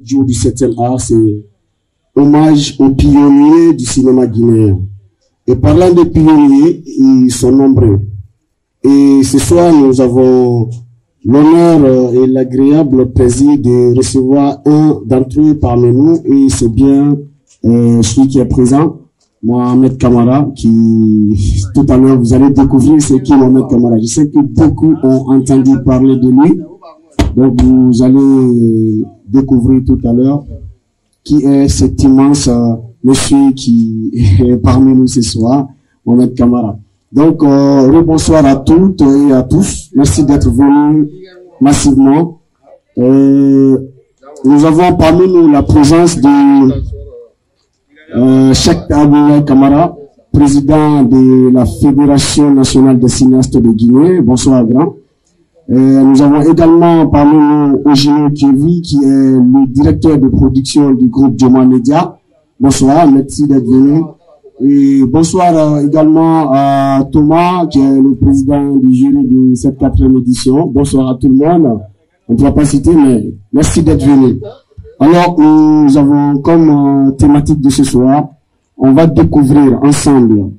Jour du 7e art, c'est hommage aux pionniers du cinéma guinéen. Et parlant des pionniers, ils sont nombreux. Et ce soir, nous avons l'honneur et l'agréable plaisir de recevoir un d'entre eux parmi nous. Et c'est bien celui qui est présent, Mohamed Kamara, qui tout à l'heure vous allez découvrir ce qu'est Mohamed Kamara. Je sais que beaucoup ont entendu parler de lui. Donc vous allez découvrir tout à l'heure qui est cet immense monsieur qui est parmi nous ce soir, Mohamed Kamara. Donc bonsoir à toutes et à tous. Merci d'être venus massivement. Nous avons parmi nous la présence de Cheikh Abdoulaye Kamara, président de la Fédération nationale des cinéastes de Guinée. Bonsoir grand. Nous avons également parmi nous Ogino Kevi, qui est le directeur de production du groupe Joma Media. Bonsoir, merci d'être venu. Et bonsoir également à Thomas, qui est le président du jury de cette 4e édition. Bonsoir à tout le monde. On ne va pas citer, mais merci d'être venu. Alors, nous avons comme thématique de ce soir, on va découvrir ensemble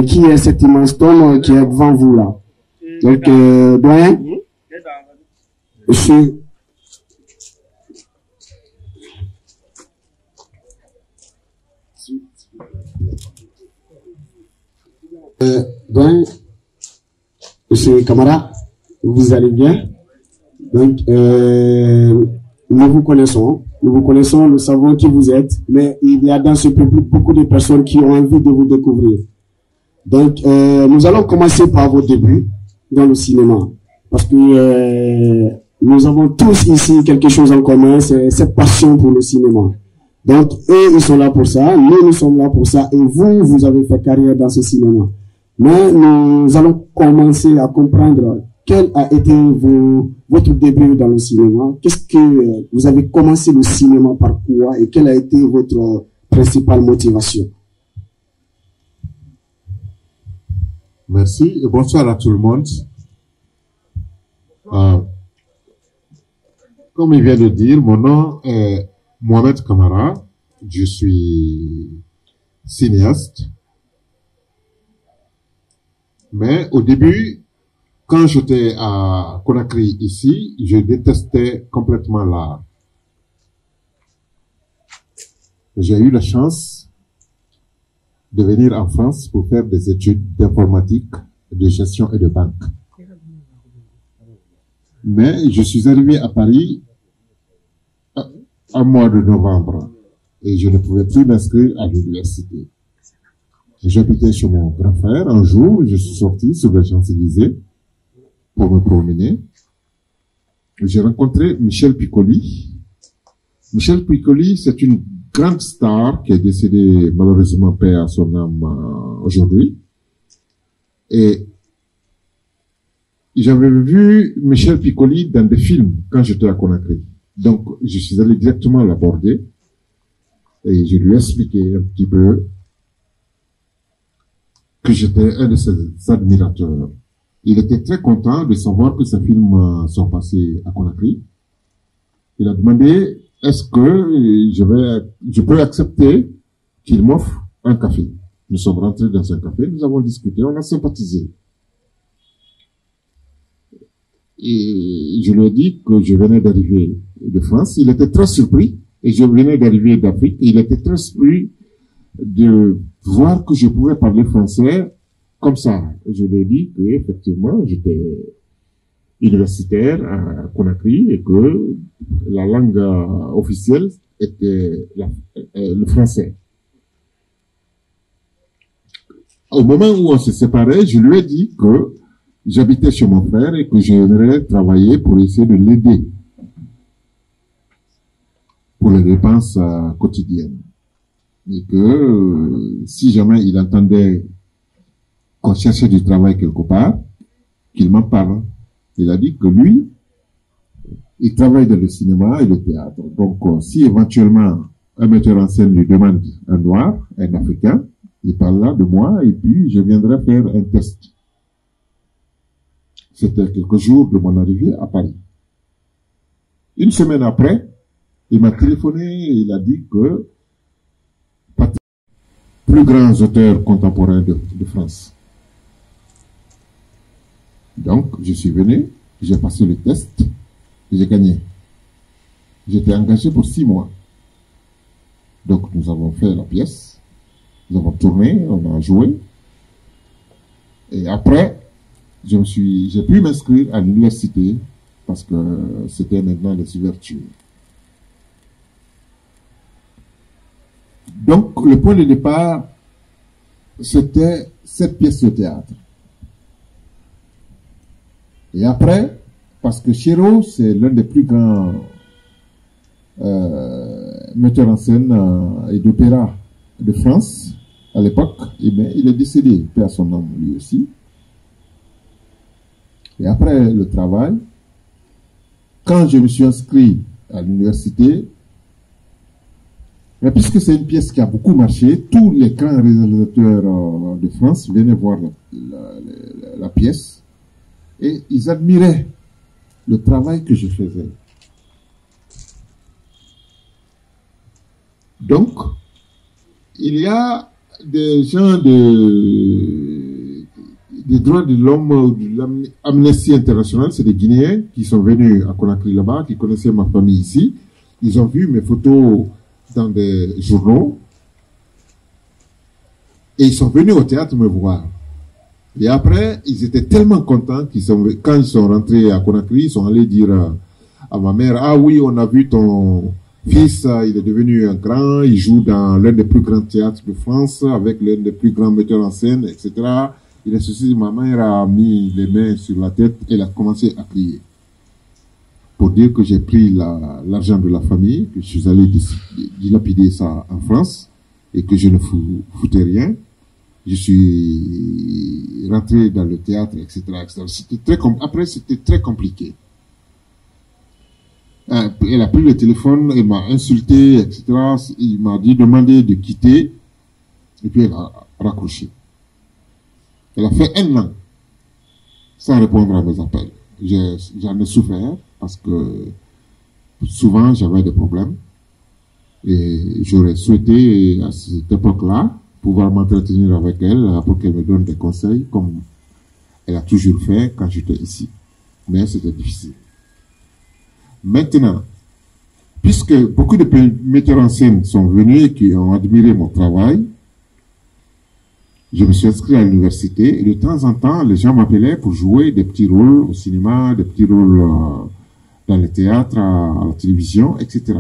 qui est cet immense homme qui est devant vous là. Donc, doyen, monsieur, doyen, monsieur Kamara, vous allez bien? Donc, nous vous connaissons, nous savons qui vous êtes, mais il y a dans ce public beaucoup de personnes qui ont envie de vous découvrir. Donc, nous allons commencer par vos débuts dans le cinéma, parce que nous avons tous ici quelque chose en commun, c'est cette passion pour le cinéma. Donc, eux, ils sont là pour ça, nous sommes là pour ça, et vous avez fait carrière dans ce cinéma. Mais nous allons commencer à comprendre quel a été votre début dans le cinéma. Qu'est-ce que vous avez commencé le cinéma par quoi et quelle a été votre principale motivation? Merci et bonsoir à tout le monde. Comme il vient de dire, mon nom est Mohamed Kamara. Je suis cinéaste. Mais au début, quand j'étais à Conakry ici, je détestais complètement l'art. J'ai eu la chance de venir en France pour faire des études d'informatique, de gestion et de banque. Mais je suis arrivé à Paris en mois de novembre et je ne pouvais plus m'inscrire à l'université. J'habitais chez mon grand frère. Un jour, je suis sorti sur les Champs-Élysées pour me promener. J'ai rencontré Michel Piccoli. Michel Piccoli, c'est une grande star qui est décédée malheureusement, paix à son âme aujourd'hui. Et j'avais vu Michel Piccoli dans des films quand j'étais à Conakry. Donc, je suis allé directement l'aborder et je lui ai expliqué un petit peu que j'étais un de ses admirateurs. Il était très content de savoir que ces films sont passés à Conakry. Il a demandé, est-ce que je peux accepter qu'il m'offre un café? Nous sommes rentrés dans un café, nous avons discuté, on a sympathisé. Et je lui ai dit que je venais d'arriver de France. Il était très surpris. Et je venais d'arriver d'Afrique. Il était très surpris de voir que je pouvais parler français comme ça. Je lui ai dit que effectivement j'étais universitaire à Conakry et que la langue officielle était le français. Au moment où on se séparait, je lui ai dit que j'habitais chez mon frère et que j'aimerais travailler pour essayer de l'aider pour les dépenses quotidiennes. Et que si jamais il entendait qu'on cherchait du travail quelque part, qu'il m'en parle. Il a dit que lui, il travaille dans le cinéma et le théâtre. Donc, si éventuellement un metteur en scène lui demande un noir, un africain, il parlera de moi et puis je viendrai faire un test. C'était quelques jours de mon arrivée à Paris. Une semaine après, Il m'a téléphoné et il a dit que plus grands auteurs contemporains de France. Donc, je suis venu, j'ai passé le test, et j'ai gagné. J'étais engagé pour 6 mois. Donc, nous avons fait la pièce, nous avons tourné, on a joué. Et après, j'ai pu m'inscrire à l'université parce que c'était maintenant les ouvertures. Donc, le point de départ, c'était cette pièce de théâtre. Et après, parce que Chéreau, c'est l'un des plus grands metteurs en scène et d'opéra de France à l'époque, il est décédé, paix à son nom lui aussi. Et après le travail, quand je me suis inscrit à l'université, mais puisque c'est une pièce qui a beaucoup marché, tous les grands réalisateurs de France venaient voir la pièce et ils admiraient le travail que je faisais. Donc, il y a des gens des droits de l'homme, de l'Amnesty International, c'est des Guinéens qui sont venus à Conakry là-bas, qui connaissaient ma famille ici. Ils ont vu mes photos dans des journaux et ils sont venus au théâtre me voir. Et après, ils étaient tellement contents quand ils sont rentrés à Conakry, ils sont allés dire à ma mère, ah oui, on a vu ton fils, il est devenu un grand, il joue dans l'un des plus grands théâtres de France, avec l'un des plus grands metteurs en scène, etc. Il est ceci, ma mère a mis les mains sur la tête et elle a commencé à crier. Pour dire que j'ai pris l'argent de la famille, que je suis allé dilapider ça en France, et que je ne foutais rien. Je suis rentré dans le théâtre, etc., etc. Après, c'était très compliqué. Elle a pris le téléphone, elle m'a insulté, etc. Il m'a demandé de quitter, et puis elle a raccroché. Elle a fait 1 an sans répondre à mes appels. J'en ai souffert parce que souvent j'avais des problèmes et j'aurais souhaité à cette époque-là pouvoir m'entretenir avec elle pour qu'elle me donne des conseils comme elle a toujours fait quand j'étais ici. Mais c'était difficile. Maintenant, puisque beaucoup de metteurs en scène sont venus et qui ont admiré mon travail, je me suis inscrit à l'université et de temps en temps, les gens m'appelaient pour jouer des petits rôles au cinéma, des petits rôles dans le théâtre, à la télévision, etc.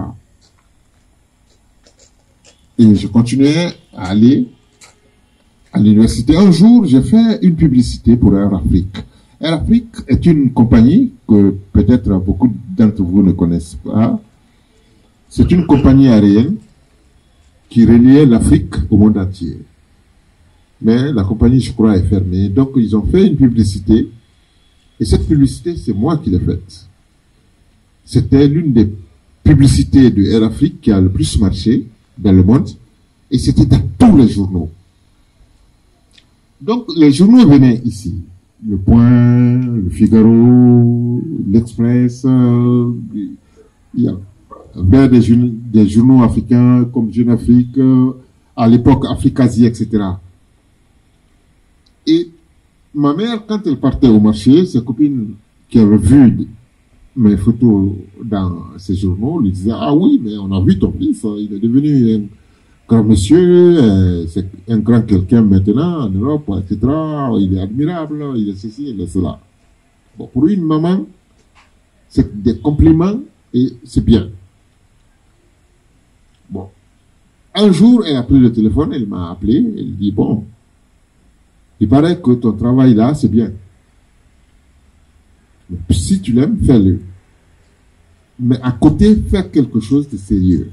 Et je continuais à aller à l'université. Un jour, j'ai fait une publicité pour Air Afrique. Air Afrique est une compagnie que peut-être beaucoup d'entre vous ne connaissent pas. C'est une compagnie aérienne qui reliait l'Afrique au monde entier. Mais la compagnie, je crois, est fermée. Donc, ils ont fait une publicité. Et cette publicité, c'est moi qui l'ai faite. C'était l'une des publicités de Air Afrique qui a le plus marché dans le monde. Et c'était dans tous les journaux. Donc, les journaux venaient ici. Le Point, le Figaro, l'Express. Il y a des journaux africains comme Jeune Afrique, à l'époque Africasie, etc. Et ma mère, quand elle partait au marché, ses copines qui avaient vu mes photos dans ces journaux lui disaient, ah oui, mais on a vu ton fils, il est devenu un grand monsieur, c'est un grand quelqu'un maintenant en Europe, etc. Il est admirable, il est ceci, il est cela. Bon, pour une maman, c'est des compliments et c'est bien. Bon. Un jour, elle a pris le téléphone, elle m'a appelé, elle dit, bon, il paraît que ton travail là, c'est bien. Mais si tu l'aimes, fais-le. Mais à côté, fais quelque chose de sérieux.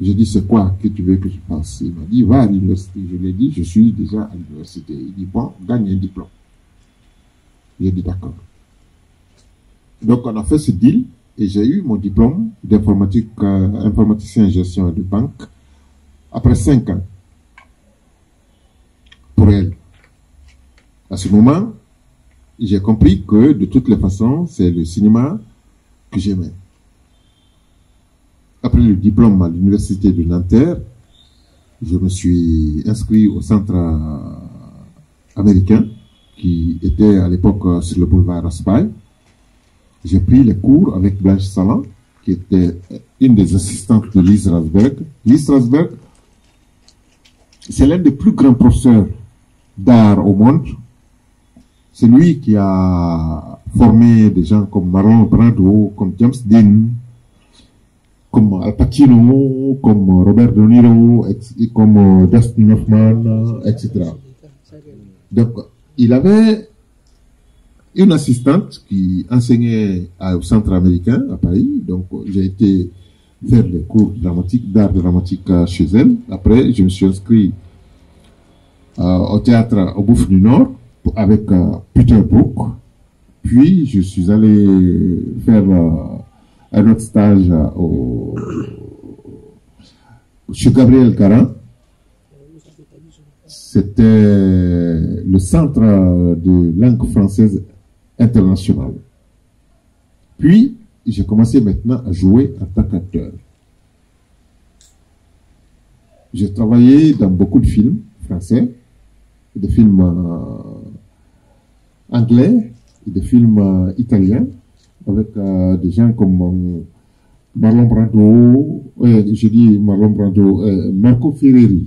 J'ai dit, c'est quoi que tu veux que je fasse? Il m'a dit, va à l'université. Je lui ai dit, je suis déjà à l'université. Il dit, bon, gagne un diplôme. J'ai dit, d'accord. Donc, on a fait ce deal et j'ai eu mon diplôme d'informatique, informaticien en gestion de banque après 5 ans. Pour elle. À ce moment, j'ai compris que de toutes les façons, c'est le cinéma que j'aimais. après le diplôme à l'université de Nanterre, je me suis inscrit au centre américain qui était à l'époque sur le boulevard Raspail. J'ai pris les cours avec Blanche Salan, qui était une des assistantes de Lise Strasberg. Lise Strasberg, c'est l'un des plus grands professeurs d'art au monde. C'est lui qui a formé des gens comme Marlon Brando, comme James Dean, comme Al Pacino, comme Robert De Niro, comme Dustin Hoffman, etc. Donc, il avait une assistante qui enseignait au centre américain à Paris. Donc, j'ai été faire les cours d'art dramatique chez elle. Après, je me suis inscrit au théâtre au Bouffe du Nord avec Peter Brook. Puis, je suis allé faire un autre stage chez Gabriel Caran. C'était le centre de langue française internationale. Puis, j'ai commencé maintenant à jouer en tant qu'acteur. J'ai travaillé dans beaucoup de films français, des films anglais, et des films italiens, avec des gens comme Marlon Brando, Marco Ferreri,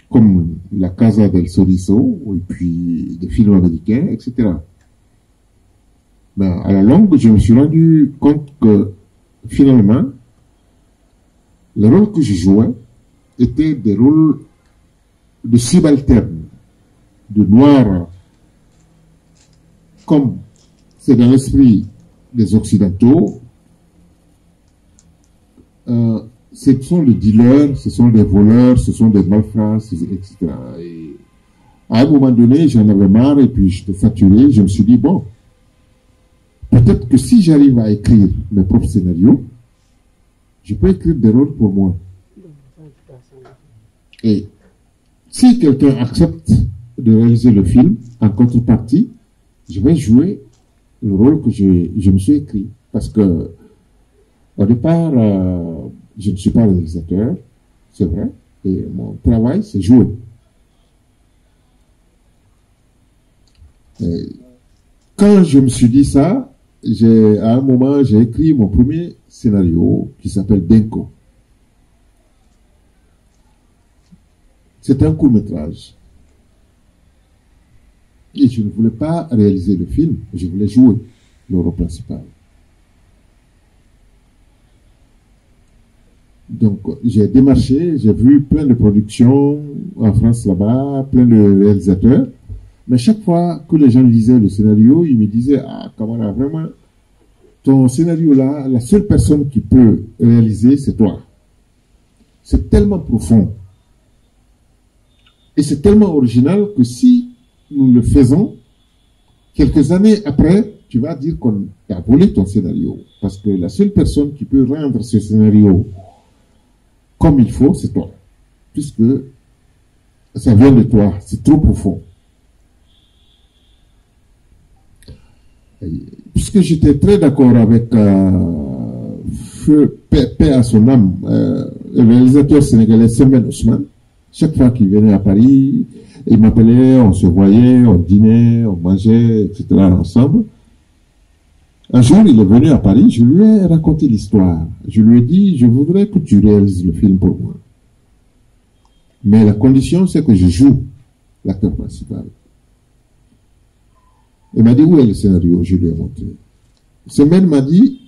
comme La Casa del Sorriso, et puis des films américains, etc. Ben, à la longue, je me suis rendu compte que, finalement, les rôles que je jouais étaient des rôles de subalternes, de noirs, comme c'est dans l'esprit des Occidentaux. Ce sont des dealers, ce sont des voleurs, ce sont des malfrats, etc. Et à un moment donné, j'en avais marre et puis j'étais saturé. Je me suis dit, bon, peut-être que si j'arrive à écrire mes propres scénarios, je peux écrire des rôles pour moi. Et si quelqu'un accepte de réaliser le film, en contrepartie, je vais jouer le rôle que je me suis écrit. Parce que, au départ, je ne suis pas réalisateur, c'est vrai, et mon travail, c'est jouer. Et quand je me suis dit ça, à un moment, j'ai écrit mon premier scénario qui s'appelle Denko. C'est un court-métrage. Et je ne voulais pas réaliser le film, je voulais jouer le rôle principal. Donc, j'ai démarché, j'ai vu plein de productions en France là-bas, plein de réalisateurs. Mais chaque fois que les gens lisaient le scénario, ils me disaient, ah, Camara, vraiment, ton scénario-là, la seule personne qui peut réaliser, c'est toi. C'est tellement profond. Et c'est tellement original que si nous le faisons, quelques années après, tu vas dire qu'on t'a volé ton scénario. Parce que la seule personne qui peut rendre ce scénario comme il faut, c'est toi. Puisque ça vient de toi, c'est trop profond. Puisque j'étais très d'accord avec Feu Paix à son âme, le réalisateur sénégalais Sembène Ousmane, chaque fois qu'il venait à Paris, il m'appelait, on se voyait, on dînait, on mangeait, etc. ensemble. Un jour, il est venu à Paris, je lui ai raconté l'histoire. Je lui ai dit, je voudrais que tu réalises le film pour moi. Mais la condition, c'est que je joue l'acteur principal. Il m'a dit, où est le scénario? Je lui ai montré. Semaine m'a dit,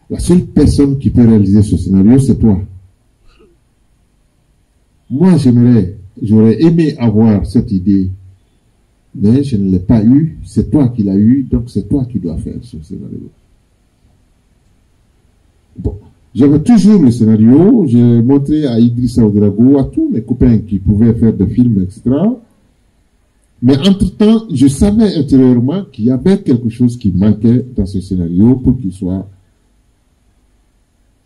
la seule personne qui peut réaliser ce scénario, c'est toi. Moi, j'aurais aimé avoir cette idée, mais je ne l'ai pas eu. C'est toi qui l'as eu, donc c'est toi qui dois faire ce scénario. Bon, j'avais toujours le scénario, j'ai montré à Idrissa Ouedraogo, à tous mes copains qui pouvaient faire des films, etc. Mais entre-temps, je savais intérieurement qu'il y avait quelque chose qui manquait dans ce scénario pour qu'il soit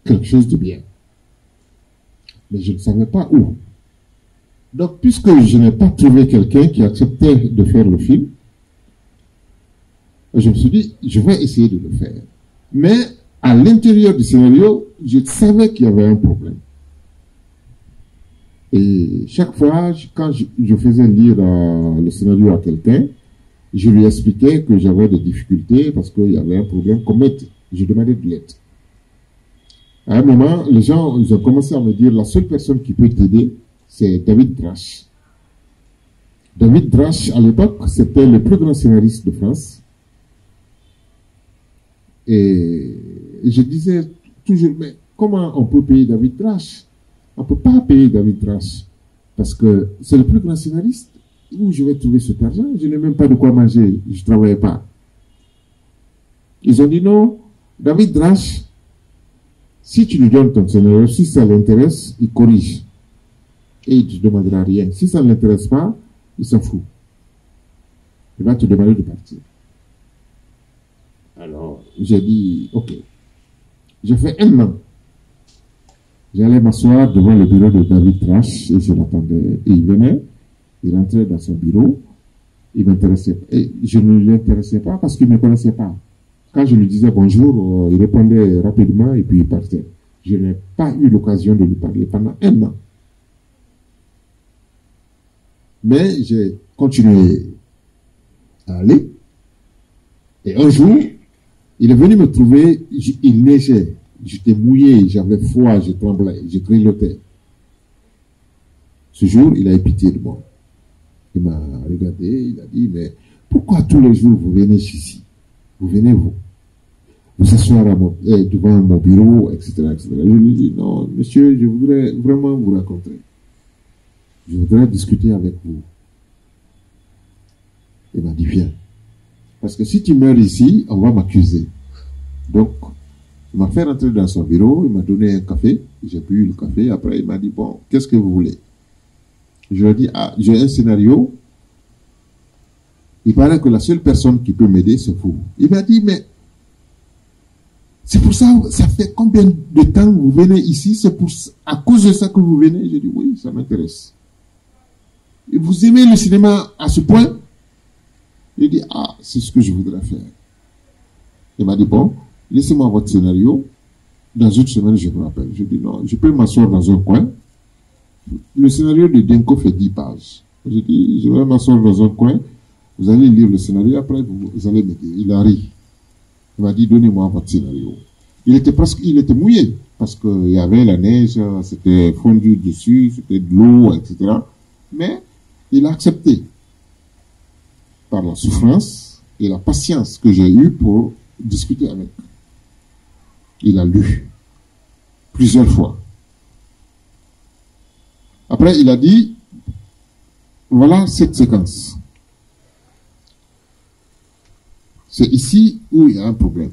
quelque chose de bien. Mais je ne savais pas où. Donc, puisque je n'ai pas trouvé quelqu'un qui acceptait de faire le film, je me suis dit, je vais essayer de le faire. Mais à l'intérieur du scénario, je savais qu'il y avait un problème. Et chaque fois, quand je faisais lire le scénario à quelqu'un, je lui expliquais que j'avais des difficultés parce qu'il y avait un problème qu'on mettait. Je demandais de l'aide. À un moment, les gens ils ont commencé à me dire la seule personne qui peut t'aider, c'est David Drache. David Drache, à l'époque, c'était le plus grand scénariste de France. Et je disais toujours, mais comment on peut payer David Drache? On ne peut pas payer David Drache parce que c'est le plus grand scénariste. Où je vais trouver cet argent? Je n'ai même pas de quoi manger. Je ne travaillais pas. Ils ont dit non, David Drache, si tu lui donnes ton scénario, si ça l'intéresse, il corrige. Et il ne te demandera rien. Si ça ne l'intéresse pas, il s'en fout. Il va te demander de partir. Alors, j'ai dit, ok. J'ai fait 1 an. J'allais m'asseoir devant le bureau de David Drache et je l'attendais. Et il venait, il rentrait dans son bureau, il m'intéressait. Et je ne l'intéressais pas parce qu'il ne me connaissait pas. Quand je lui disais bonjour, il répondait rapidement et puis il partait. Je n'ai pas eu l'occasion de lui parler pendant 1 an. Mais j'ai continué à aller. Et un jour, il est venu me trouver, il neigeait. J'étais mouillé, j'avais froid, je tremblais, je grelottais. Ce jour, il a eu pitié de moi. Il m'a regardé, il a dit, mais pourquoi tous les jours vous venez ici? Vous venez vous asseoir devant mon bureau, etc., etc. Je lui ai dit, non, monsieur, je voudrais vraiment vous rencontrer. Je voudrais discuter avec vous. Il m'a dit, viens. Parce que si tu meurs ici, on va m'accuser. Donc, il m'a fait rentrer dans son bureau, il m'a donné un café, j'ai bu le café, après il m'a dit, bon, qu'est-ce que vous voulez? Je lui ai dit, ah, j'ai un scénario, il paraît que la seule personne qui peut m'aider, c'est vous. Il m'a dit, mais, c'est pour ça, ça fait combien de temps que vous venez ici, c'est à cause de ça que vous venez? J'ai dit, oui, ça m'intéresse. Et vous aimez le cinéma à ce point? J'ai dit, ah, c'est ce que je voudrais faire. Il m'a dit, bon, laissez-moi votre scénario. Dans une semaine, je vous rappelle. Je dis, non, je peux m'asseoir dans un coin. Le scénario de Denko fait 10 pages. J'ai dit, je vais m'asseoir dans un coin. Vous allez lire le scénario, après vous allez m'aider. Il a ri. Il m'a dit, donnez-moi votre scénario. Il était mouillé. Parce qu'il y avait la neige, c'était fondu dessus, c'était de l'eau, etc. Mais, il a accepté. Par la souffrance et la patience que j'ai eue pour discuter avec. Il a lu plusieurs fois. Après, il a dit, voilà cette séquence. C'est ici où il y a un problème.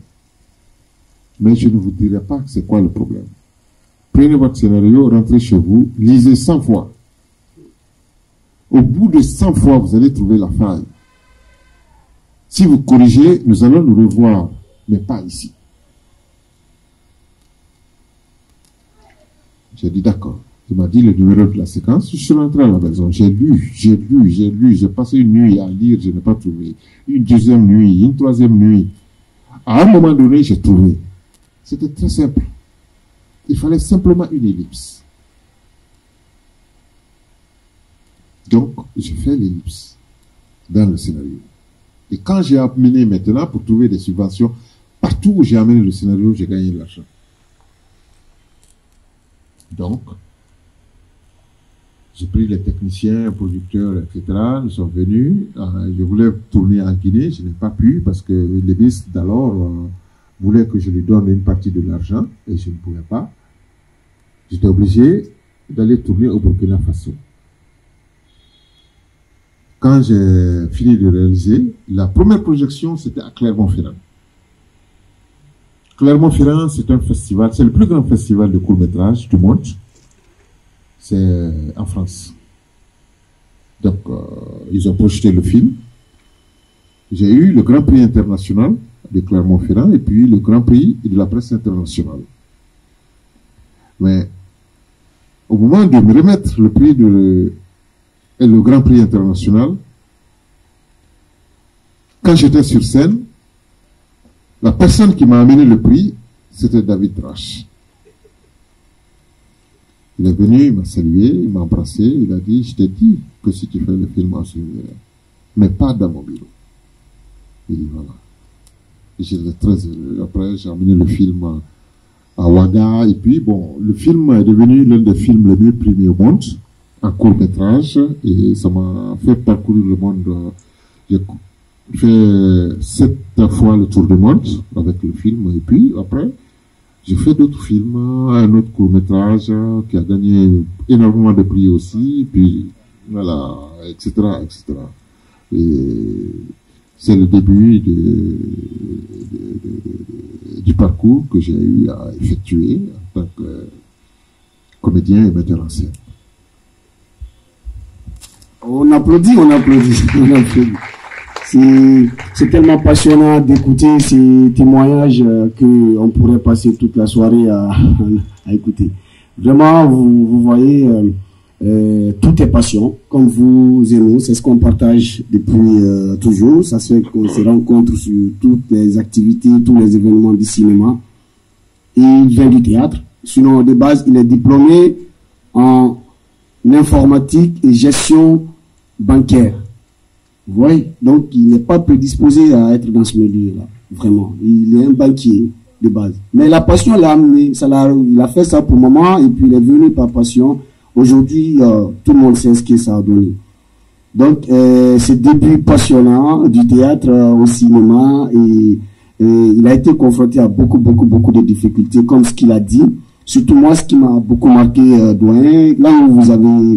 Mais je ne vous dirai pas c'est quoi le problème. Prenez votre scénario, rentrez chez vous, lisez 100 fois. Au bout de 100 fois, vous allez trouver la faille. Si vous corrigez, nous allons nous revoir, mais pas ici. J'ai dit d'accord. Il m'a dit le numéro de la séquence. Je suis rentré à la maison. J'ai lu. J'ai passé une nuit à lire, je n'ai pas trouvé. Une deuxième nuit, une troisième nuit. À un moment donné, j'ai trouvé. C'était très simple. Il fallait simplement une ellipse. Donc, j'ai fait l'ellipse dans le scénario. Et quand j'ai amené maintenant pour trouver des subventions, partout où j'ai amené le scénario, j'ai gagné de l'argent. Donc, j'ai pris les techniciens, producteurs, etc. Nous sommes venus. Je voulais tourner en Guinée, je n'ai pas pu parce que les ministres d'alors voulaient que je lui donne une partie de l'argent et je ne pouvais pas. J'étais obligé d'aller tourner au Burkina Faso. Quand j'ai fini de réaliser, la première projection, c'était à Clermont-Ferrand. Clermont-Ferrand, c'est un festival, c'est le plus grand festival de court-métrage du monde. C'est en France. Donc, ils ont projeté le film. J'ai eu le Grand Prix international de Clermont-Ferrand et puis le Grand Prix de la presse internationale. Mais, au moment de me remettre le prix et le Grand Prix international, quand j'étais sur scène, la personne qui m'a amené le prix, C'était David Rache. Il est venu, il m'a salué, il m'a embrassé, il a dit, je t'ai dit que si tu fais le film en Sénégal, mais pas dans mon bureau. Il dit voilà. J'étais très heureux. Après, j'ai amené le film à Ouaga, et puis bon, le film est devenu l'un des films les mieux primés au monde, en court-métrage, et ça m'a fait parcourir le monde. J'ai fait 7 fois le tour du monde avec le film, et puis après, j'ai fait d'autres films, un autre court-métrage qui a gagné énormément de prix aussi, puis voilà, etc., etc. Et c'est le début du parcours que j'ai eu à effectuer en tant que comédien et metteur en scène. On applaudit, on applaudit, on applaudit. C'est tellement passionnant d'écouter ces témoignages qu'on pourrait passer toute la soirée à écouter. Vraiment, vous voyez, tout est passion, comme vous et nous, c'est ce qu'on partage depuis toujours. Ça se fait qu'on se rencontre sur toutes les activités, tous les événements du cinéma. Et il vient du théâtre. Sinon, de base, il est diplômé en informatique et gestion bancaire. Vous voyez, donc il n'est pas prédisposé à être dans ce milieu-là, vraiment. Il est un banquier de base. Mais la passion l'a amené, il a fait ça pour le moment, et puis il est venu par passion. Aujourd'hui, tout le monde sait ce que ça a donné. Donc, ce début passionnant du théâtre au cinéma, et il a été confronté à beaucoup de difficultés, comme ce qu'il a dit. Surtout moi, ce qui m'a beaucoup marqué, Doyen, là où vous avez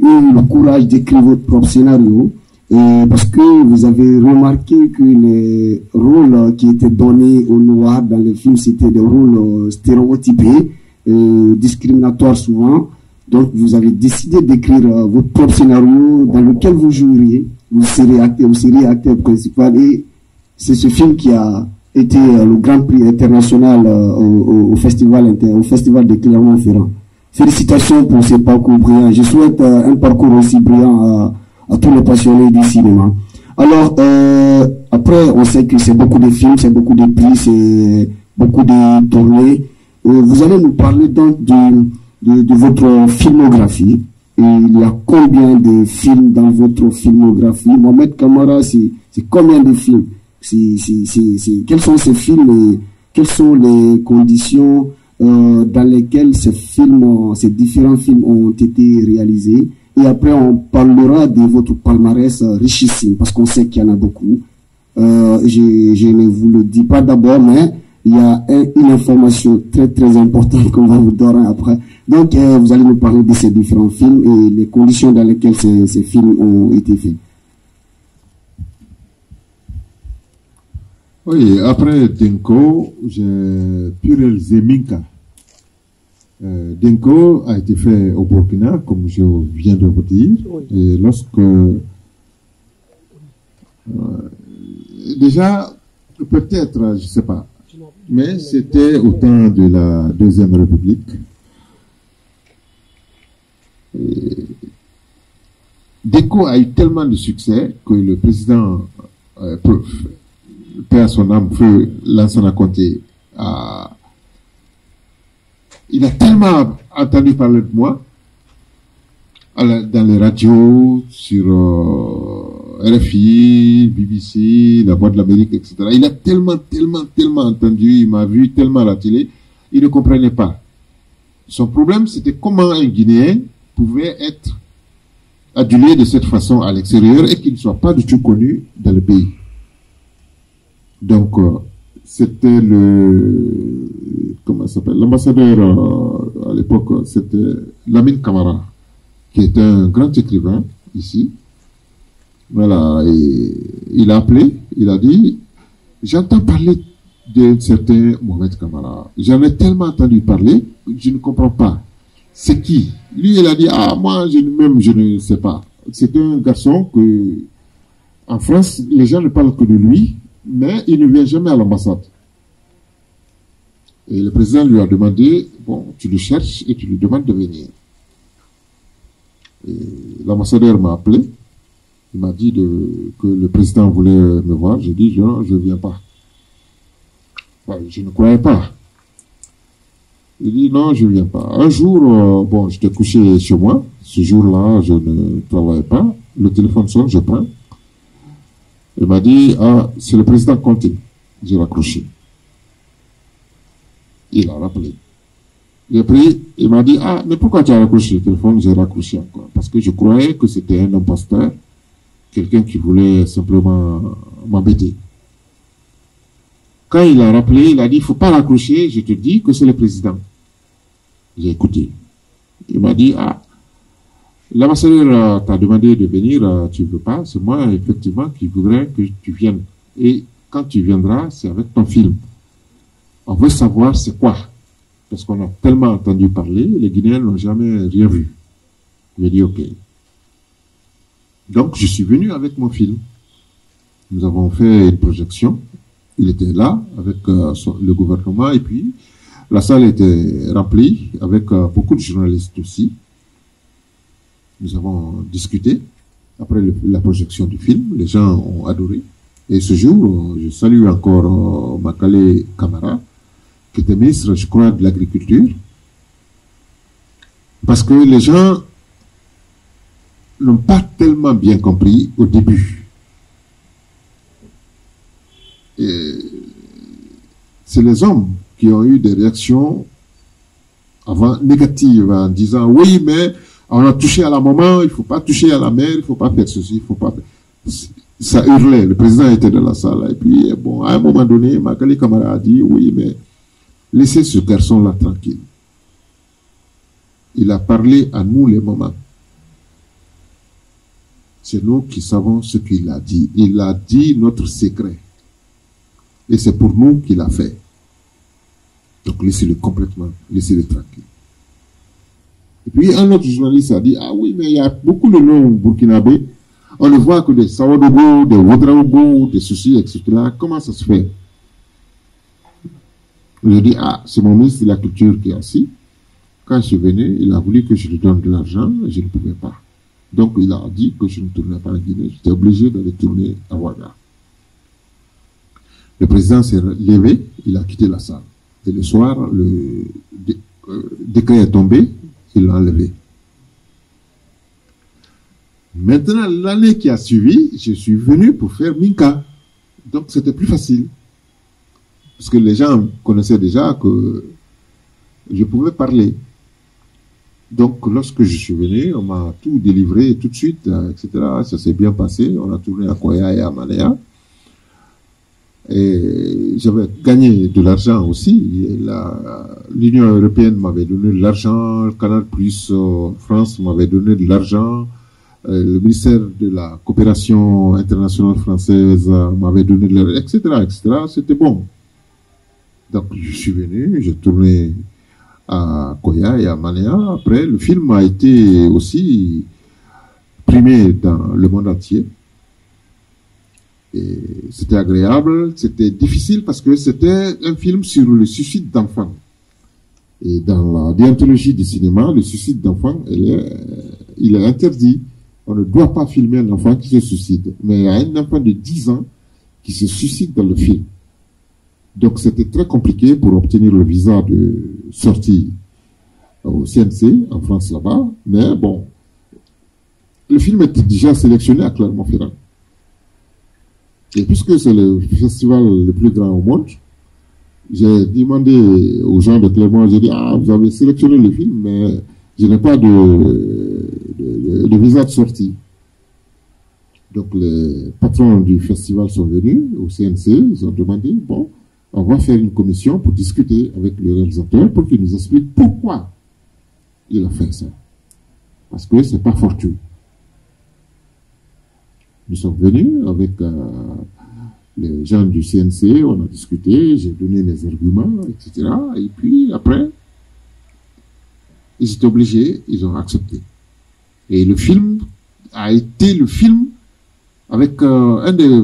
eu le courage d'écrire votre propre scénario, parce que vous avez remarqué que les rôles qui étaient donnés aux Noirs dans les films, c'était des rôles stéréotypés, discriminatoires souvent. Donc vous avez décidé d'écrire votre propre scénario dans lequel vous joueriez, vous serez acteur principal, et c'est ce film qui a été le Grand Prix international au festival de Clermont-Ferrand. Félicitations pour ce parcours brillant. Je souhaite un parcours aussi brillant à tous les passionnés du cinéma. Alors, après, on sait que c'est beaucoup de films, c'est beaucoup de prix, c'est beaucoup de tournées. Vous allez nous parler donc de votre filmographie. Et il y a combien de films dans votre filmographie? Mohamed Kamara, c'est combien de films? Quels sont ces films et quelles sont les conditions dans lesquelles ces différents films ont été réalisés? Et après, on parlera de votre palmarès richissime, parce qu'on sait qu'il y en a beaucoup. Je ne vous le dis pas d'abord, mais il y a une information très importante qu'on va vous donner après. Donc, vous allez nous parler de ces différents films et les conditions dans lesquelles ces films ont été faits. Oui, après Denko, j'ai pu réaliser Minka. Denko a été fait au Burkina, comme je viens de vous dire. Oui. Et lorsque... déjà, peut-être, je ne sais pas, mais c'était au temps de la Deuxième République. Denko a eu tellement de succès que le président, paix à son âme, feu Lansana Conté, il a tellement entendu parler de moi dans les radios, sur RFI, BBC, La Voix de l'Amérique, etc. Il a tellement entendu, il m'a vu tellement à la télé, il ne comprenait pas. Son problème, c'était comment un Guinéen pouvait être adulé de cette façon à l'extérieur et qu'il ne soit pas du tout connu dans le pays. Donc, c'était comment ça s'appelle, l'ambassadeur à l'époque, c'était Lamine Camara, qui est un grand écrivain ici. Voilà, et il a appelé, il a dit, j'entends parler d'un certain Mohamed Camara. J'en ai tellement entendu parler, je ne comprends pas. C'est qui? Lui, il a dit, moi, je ne sais pas. C'est un garçon que, en France, les gens ne parlent que de lui, mais il ne vient jamais à l'ambassade. Et le président lui a demandé, bon, tu le cherches et tu lui demandes de venir. L'ambassadeur m'a appelé. Il m'a dit que le président voulait me voir. J'ai dit, je ne viens pas. Enfin, je ne croyais pas. Il dit non, je viens pas. Un jour, bon, j'étais couché chez moi. Ce jour-là, je ne travaillais pas. Le téléphone sonne, je prends. Il m'a dit, ah, c'est le président Conté. J'ai raccroché. Il a rappelé. J'ai pris, il m'a dit, ah, mais pourquoi tu as raccroché le téléphone? J'ai raccroché encore. Parce que je croyais que c'était un imposteur, quelqu'un qui voulait simplement m'embêter. Quand il a rappelé, il a dit, il ne faut pas raccrocher, je te dis que c'est le président. J'ai écouté. Il m'a dit, ah, l'ambassadeur t'a demandé de venir, tu ne veux pas, c'est moi, effectivement, qui voudrais que tu viennes. Et quand tu viendras, c'est avec ton film. On veut savoir c'est quoi. Parce qu'on a tellement entendu parler, les Guinéens n'ont jamais rien vu. J'ai dit, ok. Donc, je suis venu avec mon film. Nous avons fait une projection. Il était là, avec le gouvernement, et puis la salle était remplie, avec beaucoup de journalistes aussi. Nous avons discuté. Après la projection du film, les gens ont adoré. Et ce jour, je salue encore Makale Camara, qui était ministre, je crois, de l'Agriculture, parce que les gens n'ont pas tellement bien compris au début. C'est les hommes qui ont eu des réactions avant négatives en disant oui, mais on a touché à la maman, il ne faut pas toucher à la mère, il ne faut pas faire ceci, il ne faut pas faire. Ça hurlait, le président était dans la salle. Et puis, bon, à un moment donné, Makale Camara a dit oui, mais laissez ce garçon-là tranquille. Il a parlé à nous les mamans. C'est nous qui savons ce qu'il a dit. Il a dit notre secret. Et c'est pour nous qu'il a fait. Donc laissez-le complètement, laissez-le tranquille. Et puis un autre journaliste a dit, ah oui, mais il y a beaucoup de noms burkinabés. On ne voit que des Sawadogo, des Ouadraogo, des soucis, etc. Comment ça se fait? Je dis, ah, c'est mon ministre de la Culture qui est assis. Quand je suis venu, il a voulu que je lui donne de l'argent, et je ne pouvais pas. Donc il a dit que je ne tournais pas en Guinée. J'étais obligé d'aller tourner à Ouaga. Le président s'est levé, il a quitté la salle. Et le soir, le décret est tombé, il l'a enlevé. Maintenant, l'année qui a suivi, je suis venu pour faire Minka. Donc c'était plus facile. Parce que les gens connaissaient déjà que je pouvais parler. Donc lorsque je suis venu, on m'a tout délivré tout de suite, etc. Ça s'est bien passé. On a tourné à Koya et à Manéa. Et j'avais gagné de l'argent aussi. L'Union européenne m'avait donné de l'argent, Canal Plus France m'avait donné de l'argent, le ministère de la coopération internationale française m'avait donné de l'argent, etc., etc. C'était bon. Donc je suis venu, j'ai tourné à Koya et à Manéa. Après, le film a été aussi primé dans le monde entier. Et c'était agréable, c'était difficile parce que c'était un film sur le suicide d'enfants. Et dans la déontologie du cinéma, le suicide d'enfants, il est interdit. On ne doit pas filmer un enfant qui se suicide. Mais il y a un enfant de 10 ans qui se suicide dans le film. Donc c'était très compliqué pour obtenir le visa de sortie au CNC, en France là-bas. Mais bon, le film était déjà sélectionné à Clermont-Ferrand. Et puisque c'est le festival le plus grand au monde, j'ai demandé aux gens de Clermont, j'ai dit, ah, vous avez sélectionné le film, mais je n'ai pas de visa de sortie. Donc les patrons du festival sont venus au CNC, ils ont demandé, bon, on va faire une commission pour discuter avec le réalisateur pour qu'il nous explique pourquoi il a fait ça. Parce que c'est pas fortuit. Nous sommes venus avec les gens du CNC, on a discuté, j'ai donné mes arguments, etc. Et puis après, ils étaient obligés, ils ont accepté. Et le film a été le film avec un des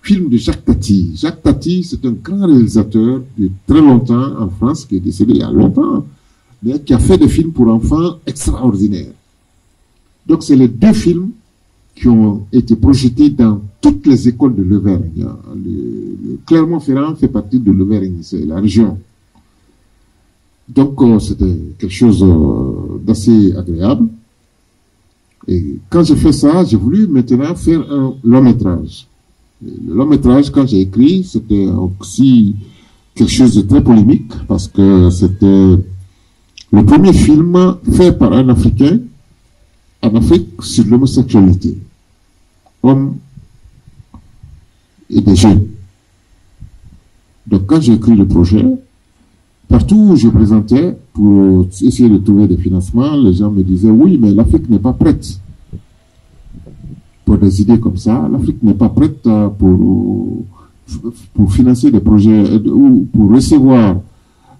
films de Jacques Tati. Jacques Tati, c'est un grand réalisateur de très longtemps en France, qui est décédé il y a longtemps, mais qui a fait des films pour enfants extraordinaires. Donc c'est les deux films qui ont été projetés dans toutes les écoles de l'Auvergne. Le Clermont-Ferrand fait partie de l'Auvergne, c'est la région. Donc, c'était quelque chose d'assez agréable. Et quand j'ai fait ça, j'ai voulu maintenant faire un long métrage. Le long métrage, quand j'ai écrit, c'était aussi quelque chose de très polémique parce que c'était le premier film fait par un Africain en Afrique sur l'homosexualité. Hommes et des jeunes. Donc quand j'ai écrit le projet, partout où je présentais pour essayer de trouver des financements, les gens me disaient oui, mais l'Afrique n'est pas prête pour des idées comme ça. L'Afrique n'est pas prête pour financer des projets ou pour recevoir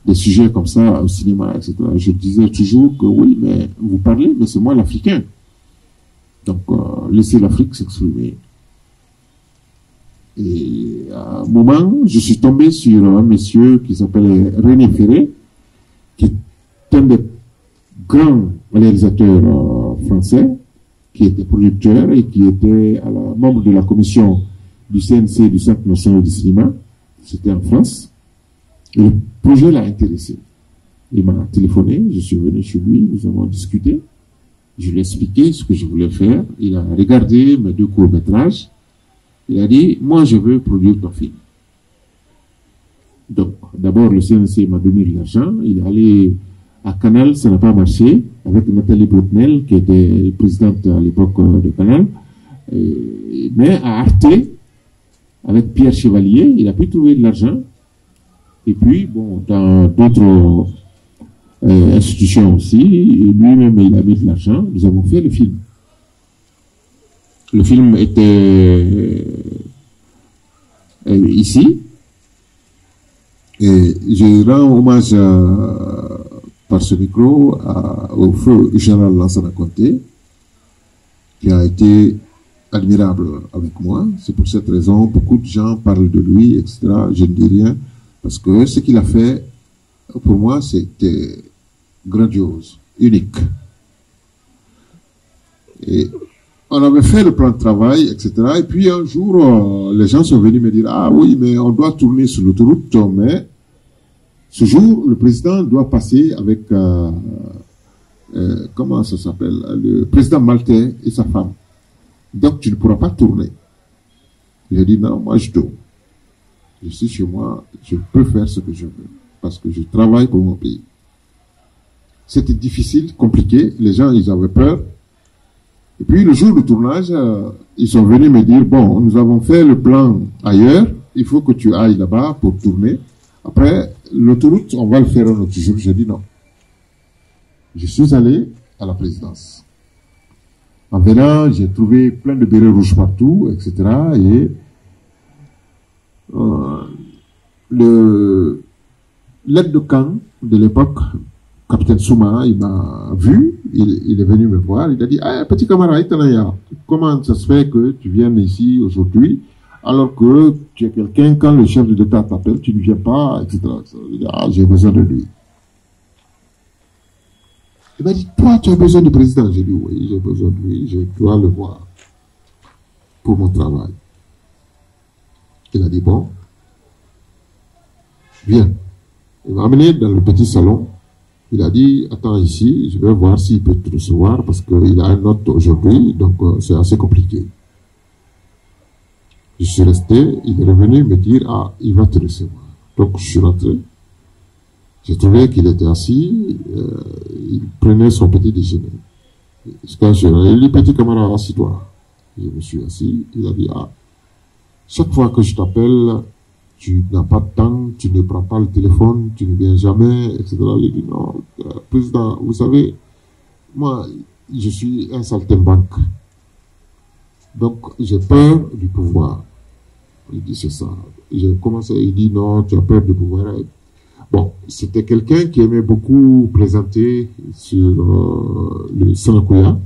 des sujets comme ça au cinéma, etc. Je disais toujours que oui, mais vous parlez, mais c'est moi l'Africain. Donc, laissez l'Afrique s'exprimer. Et à un moment, je suis tombé sur un monsieur qui s'appelait René Ferré, qui est un des grands réalisateurs français, qui était producteur et qui était membre de la commission du CNC, du Centre national du cinéma. C'était en France. Et le projet l'a intéressé. Il m'a téléphoné, je suis venu chez lui, nous avons discuté. Je lui ai expliqué ce que je voulais faire. Il a regardé mes 2 courts-métrages. Il a dit, moi je veux produire ton film. Donc, d'abord le CNC m'a donné de l'argent. Il est allé à Canal, ça n'a pas marché, avec Nathalie Brotnel, qui était présidente à l'époque de Canal. Mais à Arte, avec Pierre Chevalier, il a pu trouver de l'argent. Et puis, bon, dans d'autres institutions aussi, lui-même, il a mis de l'argent. Nous avons fait le film. Le film était ici. Et je rends hommage par ce micro au feu général Lansana Conté, qui a été admirable avec moi. C'est pour cette raison, beaucoup de gens parlent de lui, etc. Je ne dis rien, parce que ce qu'il a fait, pour moi, c'était grandiose, unique. Et on avait fait le plan de travail, etc. Et puis un jour, les gens sont venus me dire, ah oui, mais on doit tourner sur l'autoroute, mais ce jour, le président doit passer avec, comment ça s'appelle, le président maltais et sa femme. Donc, tu ne pourras pas tourner. J'ai dit, non, moi, je tourne. Je suis chez moi, je peux faire ce que je veux, parce que je travaille pour mon pays. C'était difficile, compliqué, les gens, ils avaient peur. Et puis, le jour du tournage, ils sont venus me dire, bon, nous avons fait le plan ailleurs, il faut que tu ailles là-bas pour tourner. Après, l'autoroute, on va le faire un autre jour. J'ai dit non. Je suis allé à la présidence. En venant, j'ai trouvé plein de bérets rouges partout, etc. Et l'aide de camp de l'époque, capitaine Souma, il m'a vu, il est venu me voir, il a dit, ah, petit camarade, comment ça se fait que tu viennes ici aujourd'hui, alors que tu es quelqu'un, quand le chef de l'État t'appelle, tu ne viens pas, etc. Il dit, ah, j'ai besoin de lui. Il m'a dit, toi, tu as besoin du président. J'ai dit, oui, j'ai besoin de lui, je dois le voir pour mon travail. Il a dit, bon, viens. Il m'a amené dans le petit salon. Il a dit, attends ici, je vais voir s'il peut te recevoir parce qu'il a un autre aujourd'hui, donc c'est assez compliqué. Je suis resté, il est revenu me dire, ah, il va te recevoir. Donc je suis rentré. J'ai trouvé qu'il était assis, il prenait son petit déjeuner. Quand il dit, petit camarade, assis-toi. Je me suis assis, il a dit, ah, chaque fois que je t'appelle, tu n'as pas de temps, tu ne prends pas le téléphone, tu ne viens jamais, etc. J'ai dit, non, président, vous savez, moi, je suis un saltimbanque. Donc, j'ai peur du pouvoir. Il dit, c'est ça. J'ai commencé, il dit, non, tu as peur du pouvoir. Bon, c'était quelqu'un qui aimait beaucoup plaisanter sur le Sanakuya,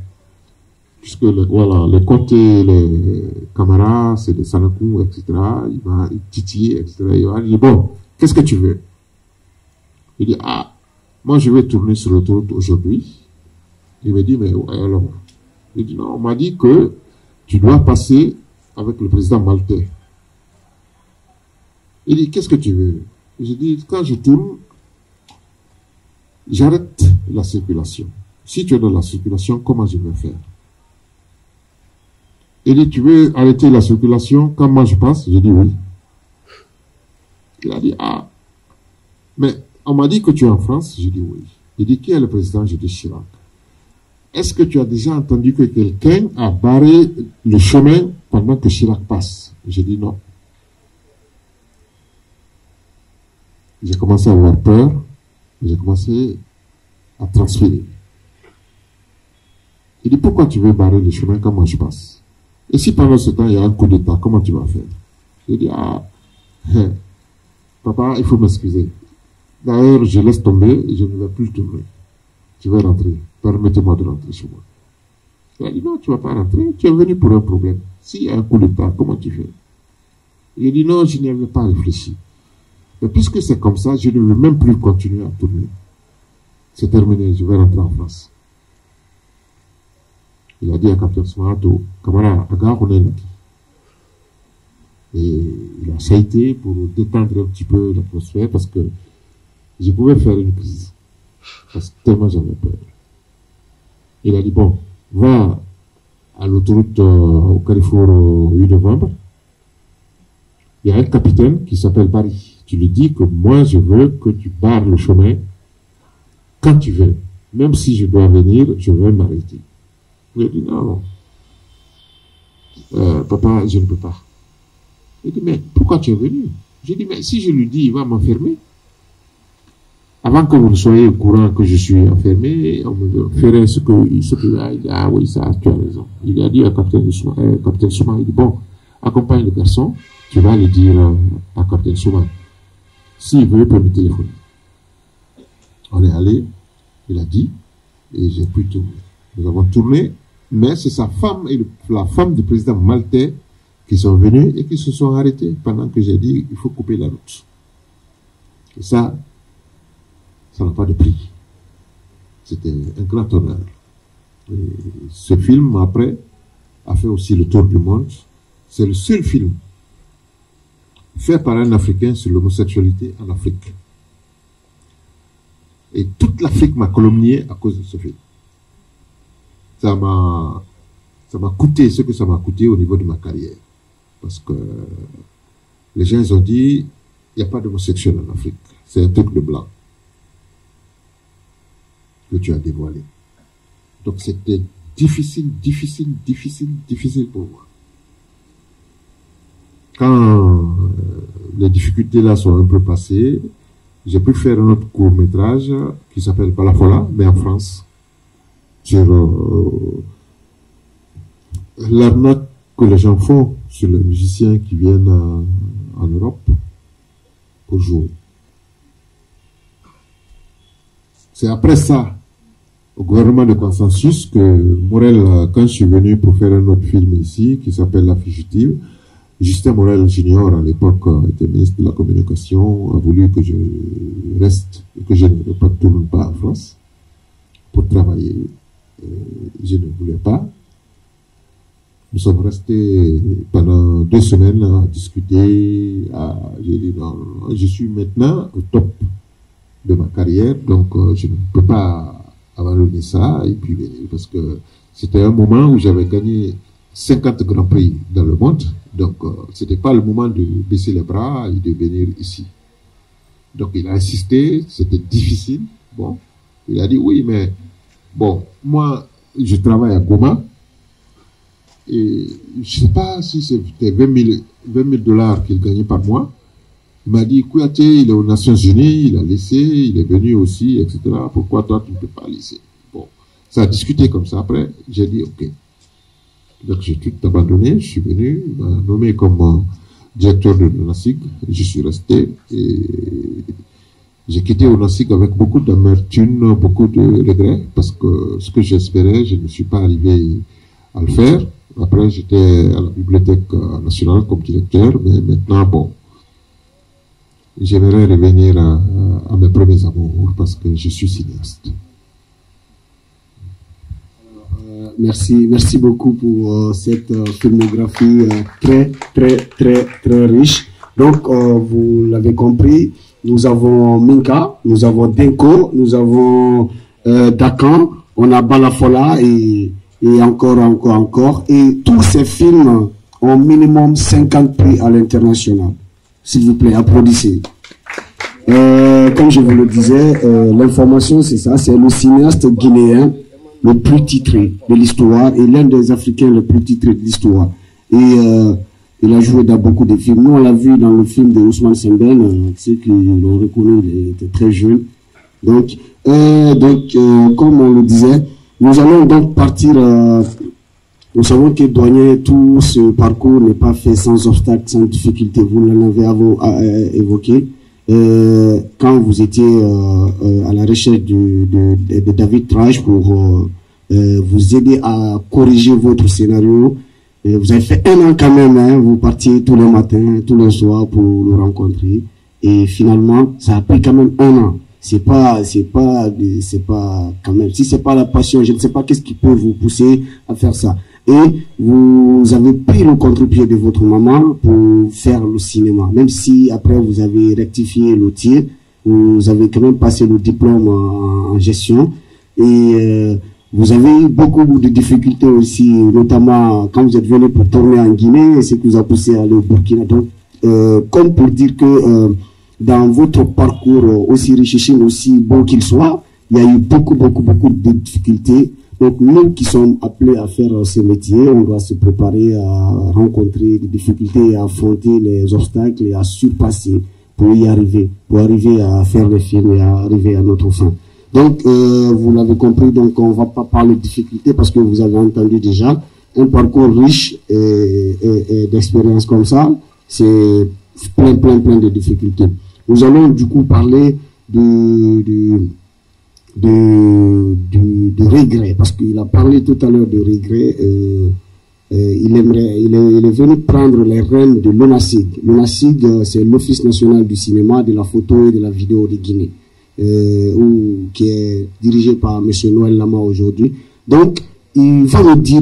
puisque voilà, les côtés, les camarades, c'est des Sanakou, etc. Il m'a titillé, etc. Il m'a dit, bon, qu'est-ce que tu veux? Il dit, ah, moi je vais tourner sur l'autoroute aujourd'hui. Il me dit, mais alors? Il dit, non, on m'a dit que tu dois passer avec le président maltais. Il dit, qu'est-ce que tu veux? J'ai dit, quand je tourne, j'arrête la circulation. Si tu es dans la circulation, comment je vais faire? Il dit, tu veux arrêter la circulation quand moi je passe? J'ai dit oui. Il a dit, ah, mais on m'a dit que tu es en France. J'ai dit oui. Il dit, qui est le président? J'ai dit Chirac. Est-ce que tu as déjà entendu que quelqu'un a barré le chemin pendant que Chirac passe? J'ai dit non. J'ai commencé à avoir peur. J'ai commencé à transpirer. Il dit, pourquoi tu veux barrer le chemin quand moi je passe? Et si pendant ce temps, il y a un coup d'État, comment tu vas faire? J'ai dit, ah, papa, il faut m'excuser. D'ailleurs, je laisse tomber et je ne vais plus tourner. Je vais rentrer. Permettez-moi de rentrer chez moi. Il a dit, non, tu ne vas pas rentrer. Tu es venu pour un problème. S'il y a un coup d'État, comment tu fais? Il a dit, non, je n'y avais pas réfléchi. Mais puisque c'est comme ça, je ne veux même plus continuer à tourner. C'est terminé, je vais rentrer en France. Il a dit à Captain Soumahato, camarade, regarde, on est là. Et il a chahuté pour détendre un petit peu l'atmosphère parce que je pouvais faire une crise. Parce que tellement j'avais peur. Il a dit, bon, va à l'autoroute au Carrefour 8 novembre. Il y a un capitaine qui s'appelle Barry. Tu lui dis que moi, je veux que tu barres le chemin quand tu veux. Même si je dois venir, je vais m'arrêter. Il a dit, non, papa, je ne peux pas. Il dit, mais pourquoi tu es venu? J'ai dit, mais si je lui dis, il va m'enfermer. Avant que vous ne soyez au courant que je suis enfermé, on me ferait ce que il dit, ah oui, ça, tu as raison. Il a dit à Capitaine Souma, il dit, bon, accompagne le garçon, tu vas le dire à Capitaine Souma. S'il veut, il peut me téléphoner. On est allé, il a dit, et j'ai pu tourner. Nous avons tourné, mais c'est sa femme et la femme du président maltais qui sont venus et qui se sont arrêtés pendant que j'ai dit, il faut couper la route. Et ça n'a pas de prix. C'était un grand honneur. Et ce film, après, a fait aussi le tour du monde. C'est le seul film fait par un Africain sur l'homosexualité en Afrique. Et toute l'Afrique m'a calomnié à cause de ce film. Ça m'a coûté ce que ça m'a coûté au niveau de ma carrière. Parce que les gens ils ont dit, il n'y a pas d'homosexuel en Afrique. C'est un truc de blanc que tu as dévoilé. Donc c'était difficile pour moi. Quand les difficultés là sont un peu passées, j'ai pu faire un autre court-métrage qui s'appelle Balafola, mais en France, sur l'arnaque que les gens font sur les musiciens qui viennent en Europe pour jouer. C'est après ça, au gouvernement de consensus, que Morel, quand je suis venu pour faire un autre film ici, qui s'appelle La Fugitive, Justin Morel Junior, à l'époque, était ministre de la Communication, a voulu que je reste et que je ne retourne pas en France pour travailler. Je ne voulais pas. Nous sommes restés pendant 2 semaines à discuter. J'ai dit non, je suis maintenant au top de ma carrière, donc je ne peux pas abandonner ça et puis venir, parce que c'était un moment où j'avais gagné 50 grands prix dans le monde, donc c'était pas le moment de baisser les bras et de venir ici. Donc il a insisté, c'était difficile. Bon, il a dit oui, mais bon, moi je travaille à Goma et je sais pas si c'était 20 000 dollars qu'il gagnait par mois. Il m'a dit, Kouyaté, il est aux Nations Unies, il a laissé, il est venu aussi, etc. Pourquoi toi, tu ne peux pas laisser? Bon, ça a discuté comme ça. Après, j'ai dit, ok. Donc, j'ai tout abandonné, je suis venu, il m'a nommé comme directeur de l'ONASIG, je suis resté, et j'ai quitté l'ONASIG avec beaucoup d'amertume, beaucoup de regrets, parce que ce que j'espérais, je ne suis pas arrivé à le faire. Après, j'étais à la Bibliothèque nationale comme directeur, mais maintenant, bon, j'aimerais revenir à mes premiers amours parce que je suis cinéaste. Merci beaucoup pour cette filmographie très riche. Donc, vous l'avez compris, nous avons Minka, nous avons Denko, nous avons Dakan, on a Balafola et encore. Et tous ces films ont minimum 50 prix à l'international. S'il vous plaît, applaudissez. Comme je vous le disais, l'information c'est ça, c'est le cinéaste guinéen le plus titré de l'histoire et l'un des Africains le plus titré de l'histoire. Et il a joué dans beaucoup de films. Nous, on l'a vu dans le film de Ousmane Sembène, ceux qui l'ont reconnu, il était très jeune. Donc, comme on le disait, nous allons donc partir. Nous savons que douanier, tout ce parcours n'est pas fait sans obstacle, sans difficulté. Vous l'en avez évoqué. Quand vous étiez à la recherche de David Trage pour vous aider à corriger votre scénario, vous avez fait 1 an quand même, hein, vous partiez tous les matins, tous les soirs pour le rencontrer, et finalement ça a pris quand même 1 an. C'est pas quand même, si c'est pas la passion, je ne sais pas qu'est-ce qui peut vous pousser à faire ça. Et vous avez pris le contre-pied de votre maman pour faire le cinéma. Même si après vous avez rectifié le tir, vous avez quand même passé le diplôme en gestion. Et vous avez eu beaucoup de difficultés aussi, notamment quand vous êtes venu pour tourner en Guinée, et ce qui vous a poussé à aller au Burkina. Donc, comme pour dire que dans votre parcours aussi richissime, aussi beau qu'il soit, il y a eu beaucoup de difficultés. Donc nous qui sommes appelés à faire ces métiers, on doit se préparer à rencontrer des difficultés, à affronter les obstacles et à surpasser pour y arriver, pour arriver à faire les films et à arriver à notre fin. Donc vous l'avez compris, donc on va pas parler de difficultés parce que vous avez entendu déjà un parcours riche et d'expériences comme ça, c'est plein de difficultés. Nous allons du coup parler de regret, parce qu'il a parlé tout à l'heure de regret. Il est venu prendre les rênes de l'ONACIG. L'ONACIG, c'est l'Office national du cinéma, de la photo et de la vidéo de Guinée, qui est dirigé par M. Noël Lama aujourd'hui. Donc, il va nous dire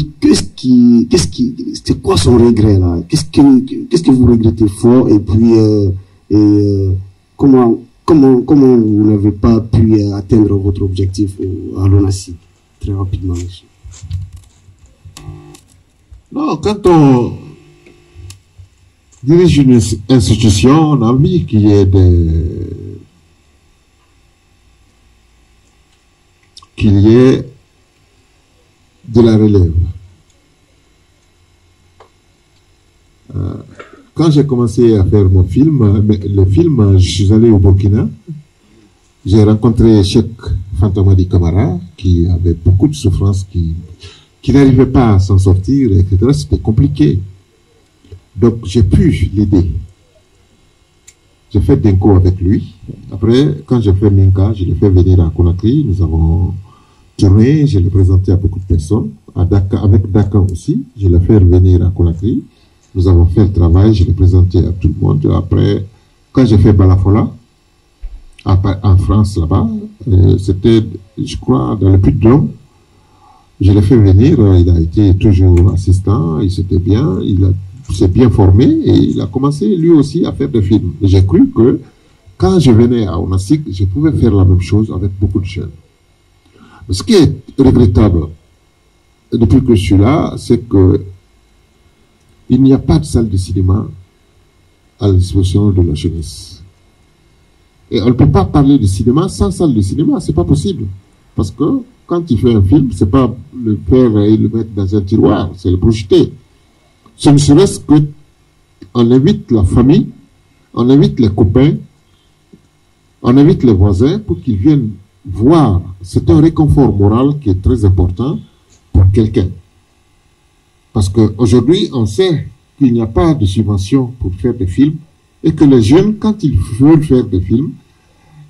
c'est quoi son regret là? Qu'est-ce que vous regrettez fort, et puis comment vous n'avez pas pu atteindre votre objectif à l'ONACIG? Très rapidement, monsieur. Non, quand on dirige une institution, on a envie qu'il y ait de la relève. Quand j'ai commencé à faire mon film, je suis allé au Burkina. J'ai rencontré Cheikh Fantomadi Camara, qui avait beaucoup de souffrances, qui n'arrivait pas à s'en sortir, etc. C'était compliqué. Donc, j'ai pu l'aider. J'ai fait Denko avec lui. Après, quand j'ai fait Minka, je l'ai fait venir à Conakry. Nous avons tourné, je l'ai présenté à beaucoup de personnes. Avec Dakan aussi, je l'ai fait venir à Conakry. Nous avons fait le travail, je l'ai présenté à tout le monde. Après, quand j'ai fait Balafola, en France, là-bas, c'était, je crois, dans le Puy-de-Dôme, je l'ai fait venir, il a été toujours assistant, il s'était bien, s'est bien formé, et il a commencé lui aussi à faire des films. J'ai cru que, quand je venais à ONACIG, je pouvais faire la même chose avec beaucoup de jeunes. Ce qui est regrettable, depuis que je suis là, c'est que il n'y a pas de salle de cinéma à la disposition de la jeunesse. Et on ne peut pas parler de cinéma sans salle de cinéma, c'est pas possible. Parce que quand tu fais un film, c'est pas le faire et le mettre dans un tiroir, c'est le projeter. Ce ne serait-ce que on invite la famille, on invite les copains, on invite les voisins pour qu'ils viennent voir. C'est un réconfort moral qui est très important pour quelqu'un. Parce qu'aujourd'hui, on sait qu'il n'y a pas de subvention pour faire des films, et que les jeunes, quand ils veulent faire des films,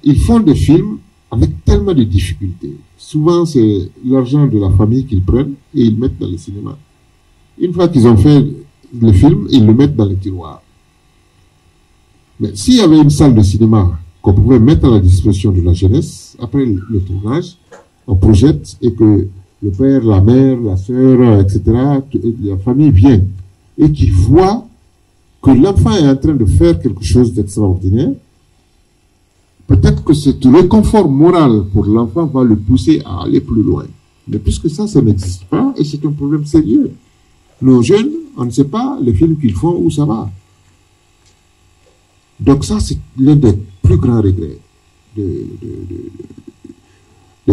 ils font des films avec tellement de difficultés. Souvent, c'est l'argent de la famille qu'ils prennent et ils mettent dans le cinéma. Une fois qu'ils ont fait le film, ils le mettent dans le tiroir. Mais s'il y avait une salle de cinéma qu'on pouvait mettre à la disposition de la jeunesse, après le tournage, on projette, et que le père, la mère, la sœur, etc., la famille viennent et qu'ils voient que l'enfant est en train de faire quelque chose d'extraordinaire, peut-être que c'est le réconfort moral pour l'enfant va le pousser à aller plus loin. Mais puisque ça n'existe pas, et c'est un problème sérieux. Nos jeunes, on ne sait pas les films qu'ils font, où ça va. Donc ça, c'est l'un des plus grands regrets de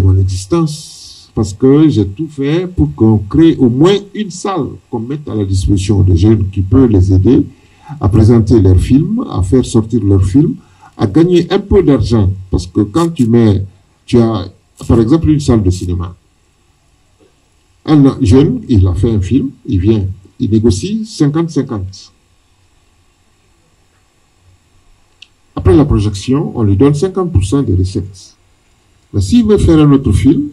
mon existence, parce que j'ai tout fait pour qu'on crée au moins une salle qu'on mette à la disposition des jeunes qui peut les aider à présenter leurs films, à faire sortir leurs films, à gagner un peu d'argent. Parce que quand tu as, par exemple, une salle de cinéma. Un jeune, il a fait un film, il vient, il négocie 50-50. Après la projection, on lui donne 50% des recettes. Mais s'il veut faire un autre film,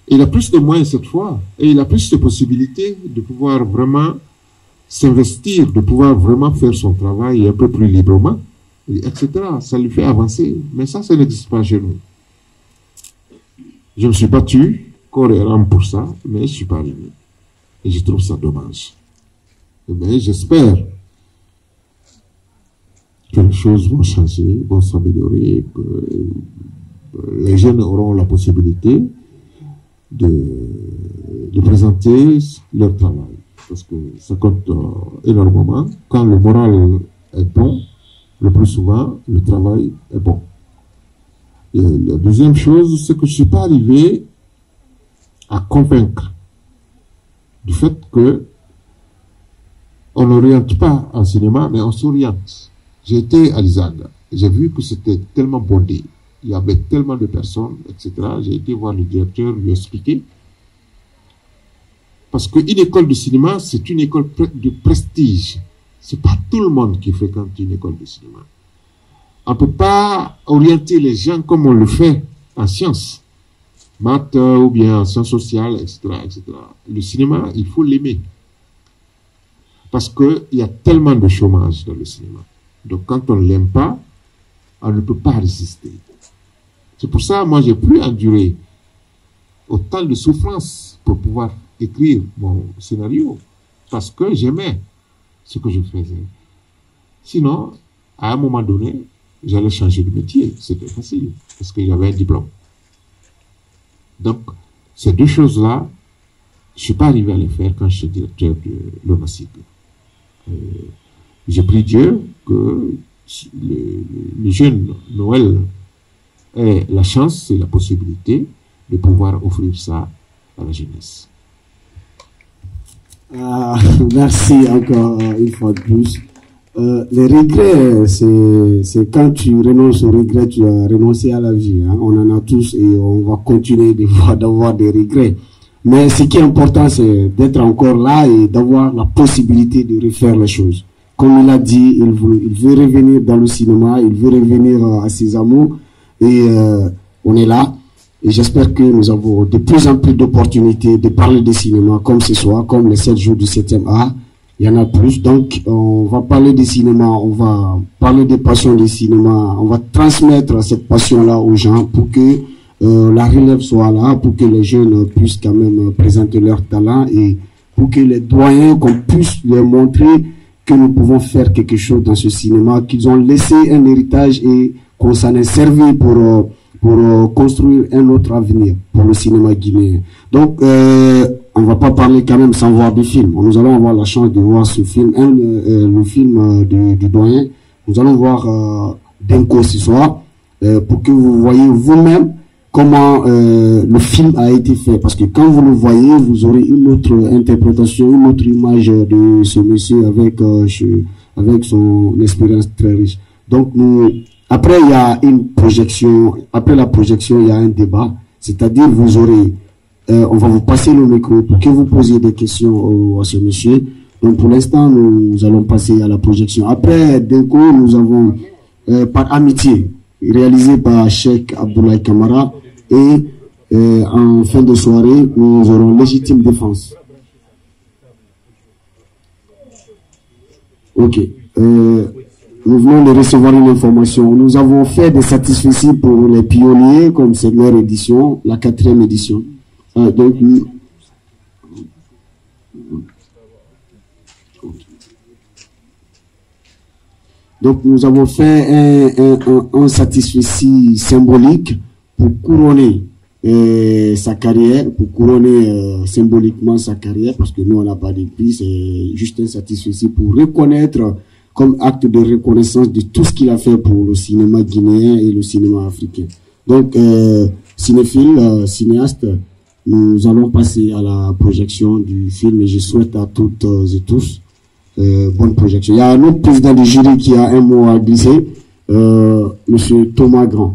il a plus de moyens cette fois, et il a plus de possibilités de pouvoir vraiment s'investir, de pouvoir vraiment faire son travail un peu plus librement, etc. Ça lui fait avancer. Mais ça n'existe pas chez nous. Je me suis battu, corps et âme pour ça, mais je ne suis pas arrivé. Et je trouve ça dommage. Mais j'espère que les choses vont changer, vont s'améliorer, que les jeunes auront la possibilité de présenter leur travail. Parce que ça compte énormément. Quand le moral est bon, le plus souvent, le travail est bon. Et la deuxième chose, c'est que je ne suis pas arrivé à convaincre du fait que on n'oriente pas en cinéma, mais on s'oriente. J'ai été à l'ISAG, j'ai vu que c'était tellement bondé, il y avait tellement de personnes, etc. J'ai été voir le directeur, lui expliquer. Parce qu'une école de cinéma, c'est une école de prestige. C'est pas tout le monde qui fréquente une école de cinéma. On ne peut pas orienter les gens comme on le fait en sciences, maths ou bien en sciences sociales, etc., etc. Le cinéma, il faut l'aimer. Parce qu'il y a tellement de chômage dans le cinéma. Donc quand on ne l'aime pas, on ne peut pas résister. C'est pour ça, moi, j'ai pu endurer autant de souffrances pour pouvoir écrire mon scénario. Parce que j'aimais ce que je faisais. Sinon, à un moment donné, j'allais changer de métier. C'était facile, parce que j'avais un diplôme. Donc, ces deux choses-là, je ne suis pas arrivé à les faire quand je suis directeur de l'ONACIG. J'ai pris Dieu que le jeune Noël ait la chance et la possibilité de pouvoir offrir ça à la jeunesse. Merci encore une fois de plus. Les regrets, c'est quand tu renonces au regret, tu as renoncé à la vie. Hein. On en a tous et on va continuer d'avoir des regrets. Mais ce qui est important, c'est d'être encore là et d'avoir la possibilité de refaire les choses. Comme il a dit, il veut revenir dans le cinéma, il veut revenir à ses amours et on est là. Et j'espère que nous avons de plus en plus d'opportunités de parler de cinéma comme ce soir, comme les 7 jours du 7e art. Il y en a plus. Donc, on va parler de cinéma, on va parler des passions du cinéma, on va transmettre cette passion-là aux gens pour que la relève soit là, pour que les jeunes puissent quand même présenter leur talent et pour que les doyens, qu'on puisse leur montrer que nous pouvons faire quelque chose dans ce cinéma, qu'ils ont laissé un héritage et qu'on s'en est servi pour construire un autre avenir pour le cinéma guinéen. Donc, on va pas parler quand même sans voir des films. Nous allons avoir la chance de voir ce film, le film du doyen. Nous allons voir Denko ce soir pour que vous voyez vous-même comment le film a été fait. Parce que quand vous le voyez, vous aurez une autre interprétation, une autre image de ce monsieur avec son expérience très riche. Donc, après, il y a une projection. Après la projection, il y a un débat. C'est-à-dire, vous aurez, on va vous passer le micro pour que vous posiez des questions à ce monsieur. Donc, pour l'instant, nous allons passer à la projection. Après, Denko, nous avons, par amitié, réalisé par Cheikh Abdoulaye Kamara. Et en fin de soirée, nous aurons légitime défense. Ok. Nous venons de recevoir une information. Nous avons fait des satisfecits pour les pionniers, comme c'est leur édition, la 4e édition. Donc nous avons fait un satisfecit symbolique pour couronner sa carrière, pour couronner symboliquement sa carrière, parce que nous on n'a pas de prix, c'est juste un satisfecit pour reconnaître comme acte de reconnaissance de tout ce qu'il a fait pour le cinéma guinéen et le cinéma africain. Donc cinéphile, cinéaste, nous allons passer à la projection du film et je souhaite à toutes et tous bonne projection. Il y a un autre président du jury qui a un mot à glisser, monsieur Thomas Grand.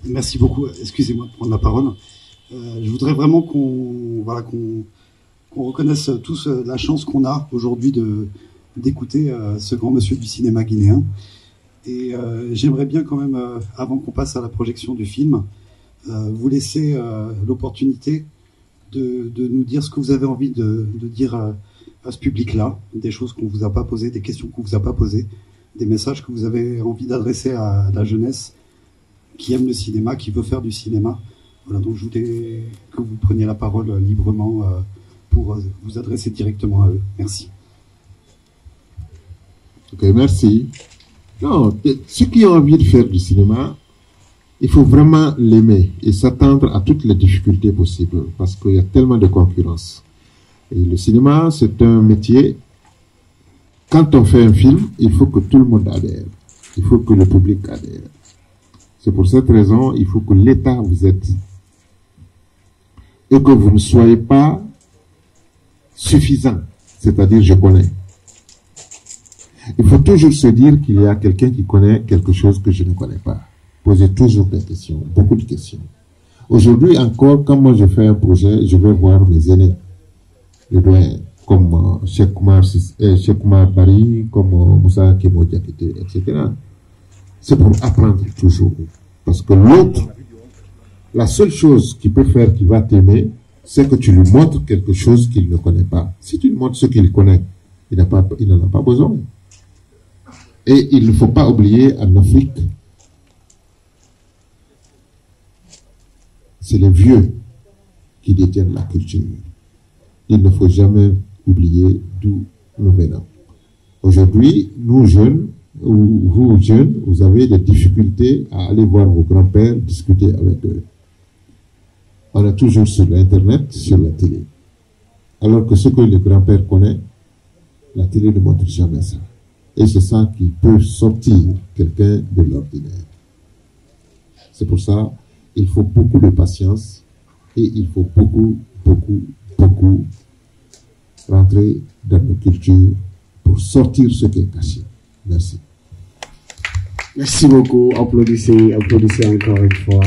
Merci beaucoup. Excusez-moi de prendre la parole. Je voudrais vraiment qu'on reconnaisse tous la chance qu'on a aujourd'hui d'écouter ce grand monsieur du cinéma guinéen. Et j'aimerais bien quand même, avant qu'on passe à la projection du film, vous laisser l'opportunité de nous dire ce que vous avez envie de dire à ce public-là, des choses qu'on vous a pas posées, des questions qu'on vous a pas posées, des messages que vous avez envie d'adresser à la jeunesse qui aime le cinéma, qui veut faire du cinéma. Voilà, donc je voulais que vous preniez la parole librement pour vous adresser directement à eux. Merci. Ok, merci. Non, ceux qui ont envie de faire du cinéma, il faut vraiment l'aimer et s'attendre à toutes les difficultés possibles parce qu'il y a tellement de concurrence. Et le cinéma, c'est un métier. Quand on fait un film, il faut que tout le monde adhère. Il faut que le public adhère. C'est pour cette raison, il faut que l'État vous aide et que vous ne soyez pas suffisant. C'est-à-dire, je connais. Il faut toujours se dire qu'il y a quelqu'un qui connaît quelque chose que je ne connais pas. Posez toujours des questions, beaucoup de questions. Aujourd'hui encore, quand moi je fais un projet, je vais voir mes aînés, les doyens, comme Cheikh Oumar Bari, comme Moussa Kemo Diakité, etc. C'est pour apprendre toujours. Parce que l'autre, la seule chose qu'il peut faire qui va t'aimer, c'est que tu lui montres quelque chose qu'il ne connaît pas. Si tu lui montres ce qu'il connaît, il n'en a pas besoin. Et il ne faut pas oublier, en Afrique, c'est les vieux qui détiennent la culture. Il ne faut jamais oublier d'où nous venons. Aujourd'hui, nous jeunes, ou vous jeunes, vous avez des difficultés à aller voir vos grands-pères, discuter avec eux. On est toujours sur l'Internet, sur la télé. Alors que ce que le grand-père connaît, la télé ne montre jamais ça. Et c'est ça qui peut sortir quelqu'un de l'ordinaire. C'est pour ça il faut beaucoup de patience et il faut beaucoup rentrer dans nos cultures pour sortir ce qui est caché. Merci. Merci beaucoup. Applaudissez encore une fois.